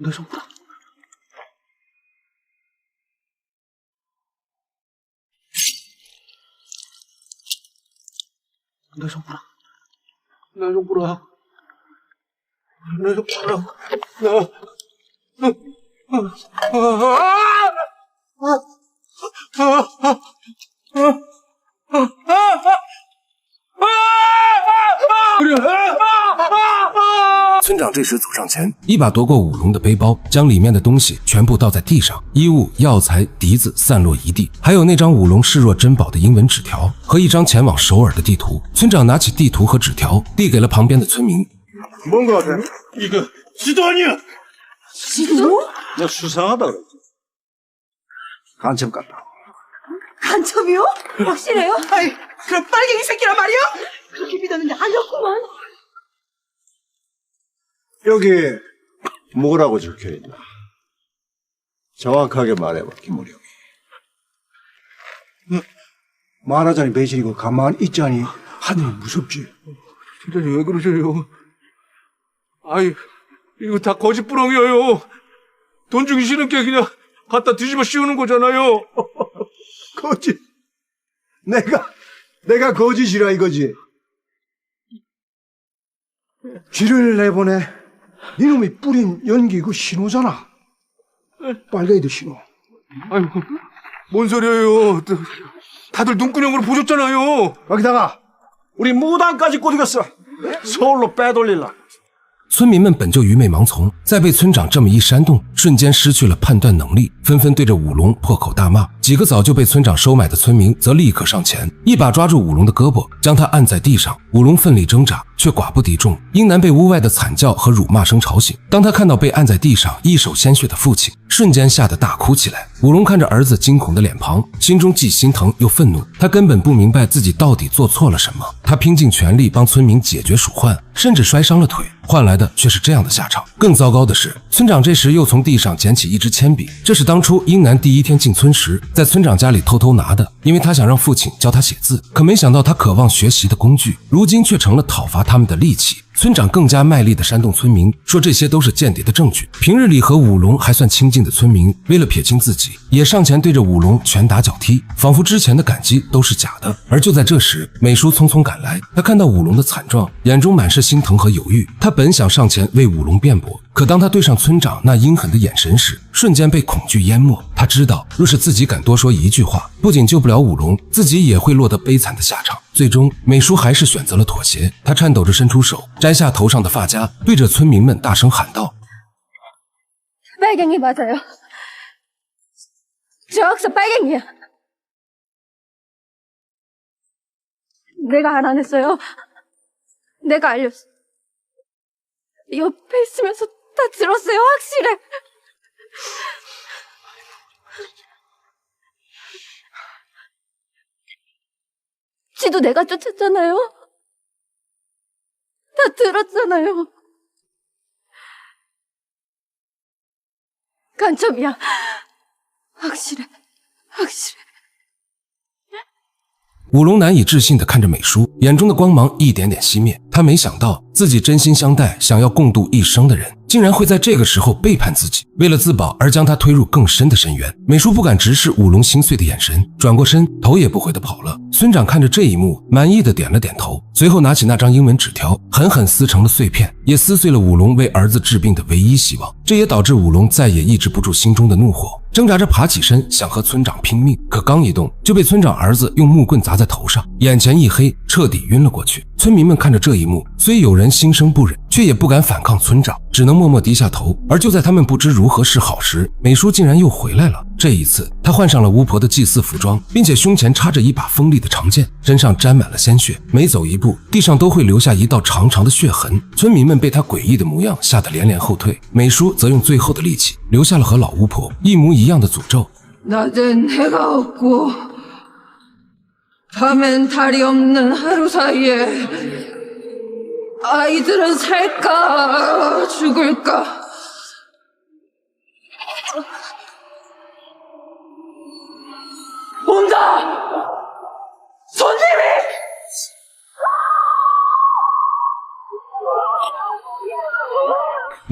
너 좀 풀어. 너 좀 풀어. 너 좀 풀어. 너 좀 풀어.村长这时走上前，一把夺过武龙的背包，将里面的东西全部倒在地上，衣物、药材、笛子散落一地，还有那张武龙视若珍宝的英文纸条和一张前往首尔的地图。村长拿起地图和纸条，递给了旁边的村民。 뭔가 같아. 이거 지도 아니야. 지도? 너 수상하다 그러지. 간첩 같다. 간첩이요? 확실해요? 아이, 그럼 빨갱이 새끼란 말이야? 그렇게 믿었는데 아니었구만. 여기 뭐라고 적혀있나? 정확하게 말해봐, 김우룡이. 말하자니 배신이고 가만히 있자니 하늘이 무섭지. 진짜 왜 그러세요? 아이, 이거 다 거짓부렁이에요. 돈 주기 싫은 게 그냥 갖다 뒤집어 씌우는 거잖아요. 거짓. 내가 거짓이라 이거지. 쥐를 내보내. 니놈이 뿌린 연기 그 신호잖아. 빨갱이들 신호. 아이고, 뭔 소리예요. 다들 눈구녕으로 보셨잖아요. 거기다가 우리 무당까지 꼬드겼어. 서울로 빼돌릴라. 村民们本就愚昧盲从，在被村长这么一煽动，瞬间失去了判断能力，纷纷对着武龙破口大骂。几个早就被村长收买的村民则立刻上前，一把抓住武龙的胳膊，将他按在地上。武龙奋力挣扎，却寡不敌众。英男被屋外的惨叫和辱骂声吵醒，当他看到被按在地上一手鲜血的父亲，瞬间吓得大哭起来。武龙看着儿子惊恐的脸庞，心中既心疼又愤怒。他根本不明白自己到底做错了什么。他拼尽全力帮村民解决鼠患，甚至摔伤了腿，换来的却是这样的下场。更糟糕的是，村长这时又从地上捡起一支铅笔，这是当初英男第一天进村时在村长家里偷偷拿的，因为他想让父亲教他写字。可没想到他渴望学习的工具，如今却成了讨伐他们的利器。村长更加卖力地煽动村民，说这些都是间谍的证据。平日里和武龙还算亲近的村民，为了撇清自己，也上前对着武龙拳打脚踢，仿佛之前的感激都是假的。而就在这时，美叔匆匆赶来，他看到武龙的惨状，眼中满是心疼和犹豫。他本想上前为武龙辩驳，可当他对上村长那阴狠的眼神时，瞬间被恐惧淹没。他知道，若是自己敢多说一句话，不仅救不了武龙，自己也会落得悲惨的下场。最终，美叔还是选择了妥协。他颤抖着伸出手，摘下头上的发夹，对着村民们大声喊道：“빨갱이맞아요。저 학사 빨갱이야. 내가 안 했어요. 내가 알렸어. 옆에 있으면서 다 들었어요. 확실해. 지도 내가 쫓았잖아요. 다 들었잖아요. 간첩이야. 확실해. 확실해. 武龙难以置信地看着美叔，眼中的光芒一点点熄灭。他没想到自己真心相待、想要共度一生的人，竟然会在这个时候背叛自己，为了自保而将他推入更深的深渊。美叔不敢直视武龙心碎的眼神，转过身，头也不回地跑了。村长看着这一幕，满意地点了点头，随后拿起那张英文纸条，狠狠撕成了碎片，也撕碎了武龙为儿子治病的唯一希望。这也导致武龙再也抑制不住心中的怒火，挣扎着爬起身，想和村长拼命，可刚一动，就被村长儿子用木棍砸在头上，眼前一黑，彻底晕了过去。村民们看着这一幕，虽有人心生不忍，却也不敢反抗村长，只能默默低下头。而就在他们不知如何是好时，美叔竟然又回来了。这一次，他换上了巫婆的祭祀服装，并且胸前插着一把锋利的长剑，身上沾满了鲜血，每走一步，地上都会留下一道长长的血痕。村民们被他诡异的模样吓得连连后退，美叔则用最后的力气留下了和老巫婆一模一样的诅咒。 낮엔 해가 없고 밤엔 달이 없는 하루 사이에 아이들은 살까 죽을까. 온다! 손님이!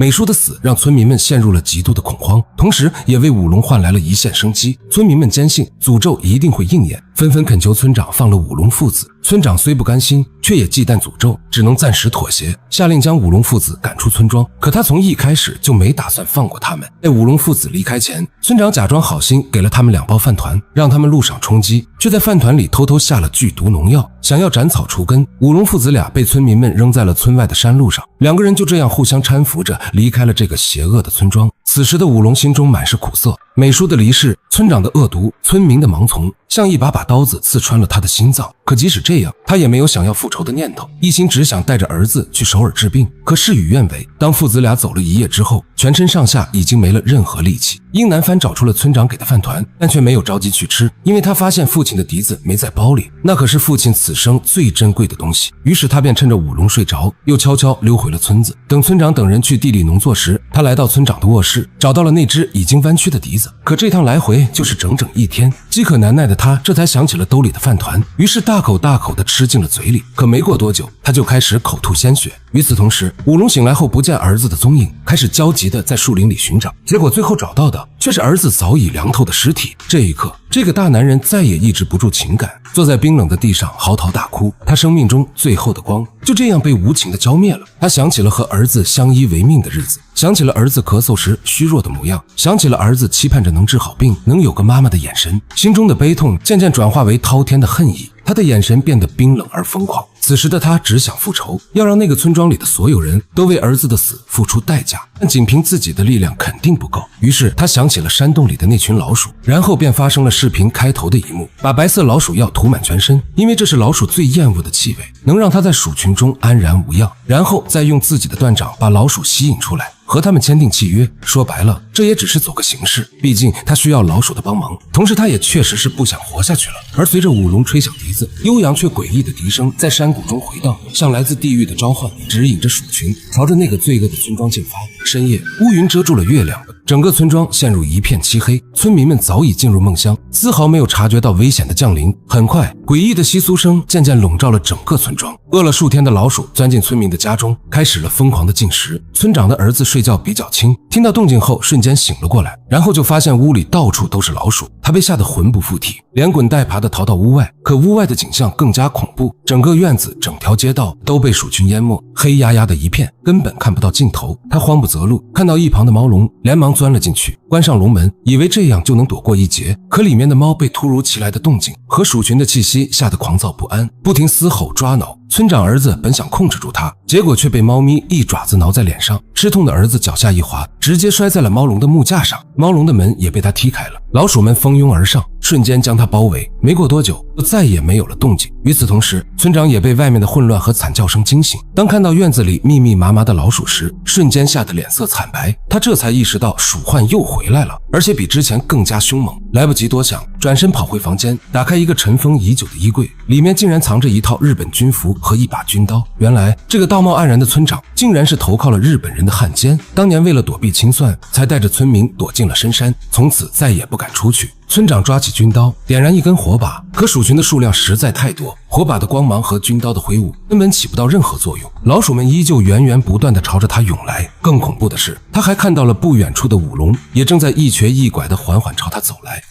美叔的死让村民们陷入了极度的恐慌，同时也为武龙换来了一线生机。村民们坚信诅咒一定会应验，纷纷恳求村长放了武龙父子。村长虽不甘心，却也忌惮诅咒，只能暂时妥协，下令将武龙父子赶出村庄。可他从一开始就没打算放过他们。在武龙父子离开前，村长假装好心给了他们2包饭团，让他们路上充饥，却在饭团里偷偷下了剧毒农药，想要斩草除根。武龙父子俩被村民们扔在了村外的山路上，2个人就这样互相搀扶着离开了这个邪恶的村庄。此时的武龙心中满是苦涩，美叔的离世，村长的恶毒，村民的盲从，像一把把刀子刺穿了他的心脏。可即使这样，他也没有想要复仇的念头，一心只想带着儿子去首尔治病。可事与愿违，当父子俩走了1夜之后，全身上下已经没了任何力气。英南帆找出了村长给的饭团，但却没有着急去吃，因为他发现父亲的笛子没在包里，那可是父亲此生最珍贵的东西。于是他便趁着武龙睡着，又悄悄溜回了村子。等村长等人去地里农作时，他来到村长的卧室，找到了那只已经弯曲的笛子。可这趟来回就是整整1天，饥渴难耐的他这才想起了兜里的饭团，于是大口大口地吃进了嘴里。可没过多久，他就开始口吐鲜血。与此同时，武龙醒来后不见儿子的踪影，开始焦急地在树林里寻找，结果最后找到的却是儿子早已凉透的尸体。这一刻，这个大男人再也抑制不住情感，坐在冰冷的地上嚎啕大哭。他生命中最后的光就这样被无情地浇灭了。他想起了和儿子相依为命的日子，想起了儿子咳嗽时虚弱的模样，想起了儿子期盼着能治好病，能有个妈妈的眼神。心中的悲痛渐渐转化为滔天的恨意，他的眼神变得冰冷而疯狂。此时的他只想复仇，要让那个村庄里的所有人都为儿子的死付出代价，但仅凭自己的力量肯定不够。于是他想起了山洞里的那群老鼠，然后便发生了视频开头的一幕，把白色老鼠药涂满全身，因为这是老鼠最厌恶的气味，能让他在鼠群中安然无恙。然后再用自己的断掌把老鼠吸引出来，和他们签订契约。说白了，这也只是走个形式，毕竟他需要老鼠的帮忙，同时他也确实是不想活下去了。而随着武龙吹响笛子，悠扬却诡异的笛声在山谷中回荡，像来自地狱的召唤，指引着鼠群朝着那个罪恶的村庄进发。深夜，乌云遮住了月亮，整个村庄陷入一片漆黑，村民们早已进入梦乡，丝毫没有察觉到危险的降临。很快，诡异的窸窣声渐渐笼罩了整个村庄。饿了数天的老鼠钻进村民的家中，开始了疯狂的进食。村长的儿子睡觉比较轻，听到动静后瞬间醒了过来，然后就发现屋里到处都是老鼠，他被吓得魂不附体，连滚带爬地逃到屋外。可屋外的景象更加恐怖，整个院子、整条街道都被鼠群淹没，黑压压的一片，根本看不到尽头。他慌不择路，看到一旁的猫笼，连忙钻了进去，关上笼门，以为这样就能躲过一劫。可里面的猫被突如其来的动静和鼠群的气息吓得狂躁不安，不停嘶吼抓挠。村长儿子本想控制住他，结果却被猫咪一爪子挠在脸上，吃痛的儿子脚下一滑，直接摔在了猫笼的木架上，猫笼的门也被他踢开了。老鼠们蜂拥而上，瞬间将他包围，没过多久就再也没有了动静。与此同时，村长也被外面的混乱和惨叫声惊醒，当看到院子里密密麻麻的老鼠时，瞬间吓得脸色惨白。他这才意识到鼠患又回来了，而且比之前更加凶猛。来不及多想，转身跑回房间，打开一个尘封已久的衣柜，里面竟然藏着一套日本军服和一把军刀。原来这个道貌岸然的村长竟然是投靠了日本人的汉奸，当年为了躲避清算，才带着村民躲进了深山，从此再也不敢出去。村长抓起军刀，点燃一根火把，可鼠群的数量实在太多，火把的光芒和军刀的挥舞根本起不到任何作用。老鼠们依旧源源不断地朝着他涌来。更恐怖的是，他还看到了不远处的武龙，也正在一瘸一拐地缓缓朝他走来。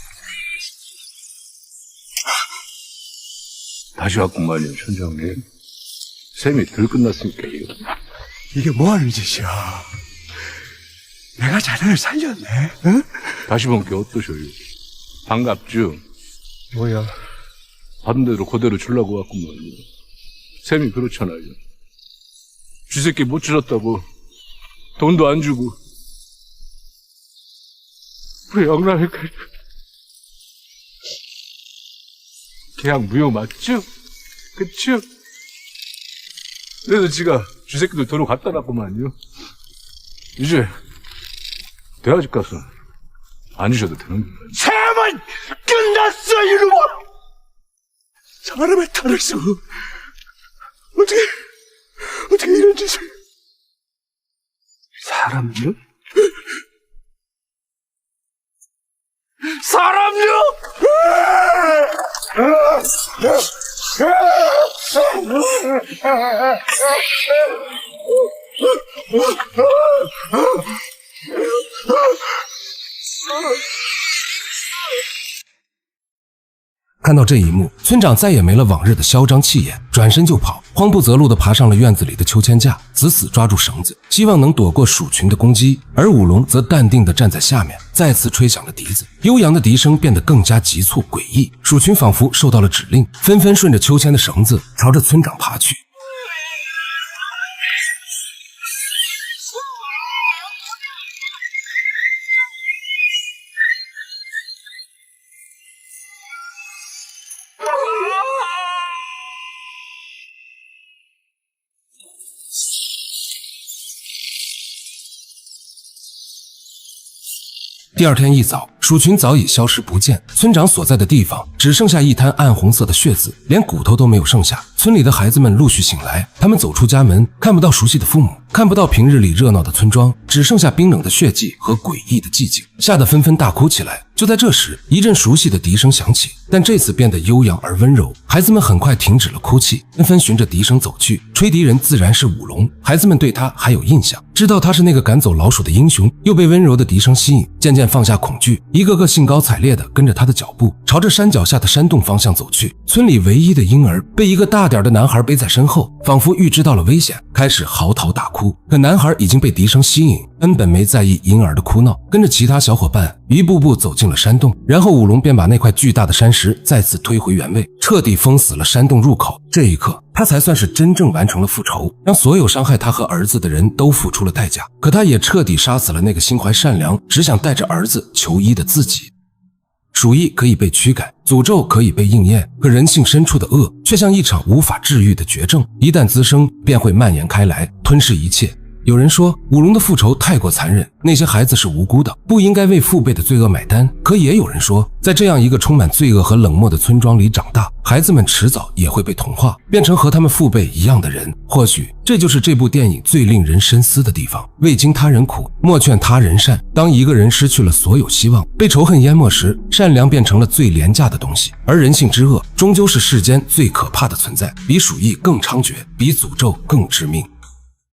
다시 왔구만요, 천장님. 쌤이 덜 끝났으니까 이거. 이게 뭐하는 짓이야? 내가 자네를 살렸네, 응? 다시 본 게 어떠셔요? 반갑죠? 뭐야? 받은 대로 그대로 주려고 왔구만요. 쌤이 그렇잖아요. 쥐새끼 못 줄였다고 돈도 안 주고 우리 영락이까지 계약 무효 맞죠? 그쵸? 그래서 지가 쥐새끼들 도로 갖다 놨구만요. 이제 대화집 가서 안 주셔도 되는 거예요. 샘은 끝났어, 이놈아! 사람의 탈을 쓰고 어떻게 이런 짓을... 사람요? 사람요? 看到这一幕，村长再也没了往日的嚣张气焰，转身就跑，慌不择路地爬上了院子里的秋千架，死死抓住绳子，希望能躲过鼠群的攻击。而舞龙则淡定地站在下面，再次吹响了笛子，悠扬的笛声变得更加急促诡异。鼠群仿佛受到了指令，纷纷顺着秋千的绳子朝着村长爬去。第二天一早，鼠群早已消失不见，村长所在的地方只剩下一滩暗红色的血渍，连骨头都没有剩下。村里的孩子们陆续醒来，他们走出家门，看不到熟悉的父母，看不到平日里热闹的村庄，只剩下冰冷的血迹和诡异的寂静，吓得纷纷大哭起来。就在这时，一阵熟悉的笛声响起，但这次变得悠扬而温柔。孩子们很快停止了哭泣，纷纷循着笛声走去。吹笛人自然是舞龙，孩子们对他还有印象，知道他是那个赶走老鼠的英雄，又被温柔的笛声吸引，渐渐放下恐惧，一个个兴高采烈地跟着他的脚步，朝着山脚下的山洞方向走去。村里唯一的婴儿被一个大点的男孩背在身后，仿佛预知到了危险，开始嚎啕大哭。可男孩已经被笛声吸引，根本没在意婴儿的哭闹，跟着其他小伙伴一步步走进了山洞。然后舞龙便把那块巨大的山石再次推回原位，彻底封死了山洞入口。这一刻，他才算是真正完成了复仇，让所有伤害他和儿子的人都付出了代价。可他也彻底杀死了那个心怀善良，只想带着儿子求医的自己。鼠疫可以被驱赶，诅咒可以被应验，可人性深处的恶却像一场无法治愈的绝症，一旦滋生便会蔓延开来，吞噬一切。有人说舞龙的复仇太过残忍，那些孩子是无辜的，不应该为父辈的罪恶买单。可也有人说，在这样一个充满罪恶和冷漠的村庄里长大，孩子们迟早也会被同化，变成和他们父辈一样的人。或许这就是这部电影最令人深思的地方，未经他人苦，莫劝他人善。当一个人失去了所有希望，被仇恨淹没时，善良变成了最廉价的东西。而人性之恶终究是世间最可怕的存在，比鼠疫更猖獗，比诅咒更致命。